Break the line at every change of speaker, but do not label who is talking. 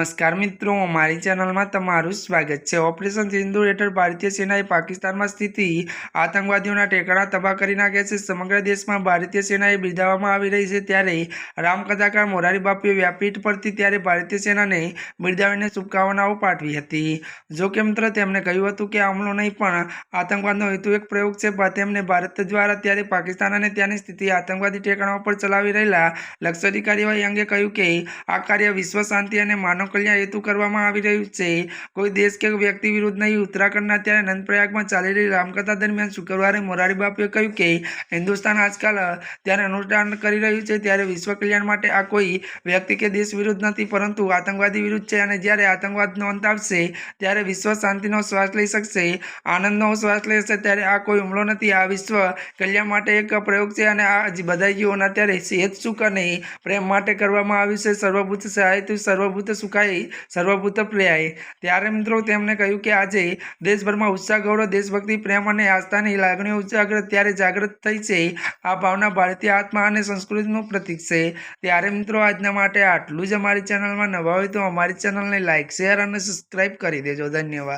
નમસ્કાર મિત્રો, અમારી ચેનલમાં તમારું સ્વાગત છે। ઓપરેશન સિંદૂર હેઠળ ભારતીય સેનાએ પાકિસ્તાનમાં સ્થિત આતંકવાદીઓના ઠેકાણા તબાહ કરી નાખ્યા છે। સમગ્ર દેશમાં ભારતીય સેનાએ બિરદાવવામાં આવી રહી છે, ત્યારે રામકથાકાર મોરારી બાપુએ વ્યાસપીઠ પરથી ત્યારે ભારતીય સેનાને બિરદાવીને શુભકામનાઓ પાઠવી હતી। જો કે મિત્રો, તેમણે કહ્યું હતું કે આ હુમલો નહીં પણ આતંકવાદનો હેતુ એક પ્રયોગ છે। તેમને ભારત દ્વારા ત્યારે પાકિસ્તાન અને ત્યાંની સ્થિતિ આતંકવાદી ઠેકાણાઓ પર ચલાવી રહેલા લશ્કરી કાર્યવાહી અંગે કહ્યું કે આ કાર્ય વિશ્વ શાંતિ અને માનવ કલ્યાણ હેતુ કરવામાં આવી રહ્યું છે, કોઈ દેશ કે વ્યક્તિ વિરુદ્ધ નહીં। ઉત્તરાખંડના ત્યારે નંદપ્રયાગમાં ચાલી રહેલી રામકથા દરમિયાન શુક્રવારે મોરારી બાપુએ કહ્યું કે હિન્દુસ્તાન આજકાલ ત્યારે અનુષ્ઠાન કરી રહ્યું છે, ત્યારે વિશ્વ કલ્યાણ માટે આ કોઈ વ્યક્તિ કે દેશ વિરુદ્ધ નથી, પરંતુ આતંકવાદી વિરુદ્ધ છે। અને જ્યારે આતંકવાદનો અંત આવશે ત્યારે વિશ્વ શાંતિનો શ્વાસ લઈ શકશે, આનંદનો શ્વાસ લેશે। ત્યારે આ કોઈ હુમલો નથી, આ વિશ્વ કલ્યાણ માટે એક પ્રયોગ છે, અને આ બધાઈઓના ત્યારે સેહત, સુખ અને પ્રેમ માટે કરવામાં આવ્યું છે। સર્વભૂત સહાયતુ સર્વભૂત સુખાય સર્વભૂત પ્રિયાય। ત્યારે મિત્રો, તેમણે કહ્યું કે આજે દેશભરમાં ઉત્સાહ, ગૌરવ, દેશભક્તિ, પ્રેમ અને આસ્થાની લાગણીઓ જાગૃત થઈ છે। આ ભાવના ભારતીય આત્મા અને સંસ્કૃતિનું પ્રતીક છે। ત્યારે મિત્રો, આજના માટે આટલું જ। અમારી ચેનલમાં નવા હોય તો અમારી ચેનલને લાઇક, શેર અને સબસ્ક્રાઇબ કરી દેજો। ધન્યવાદ।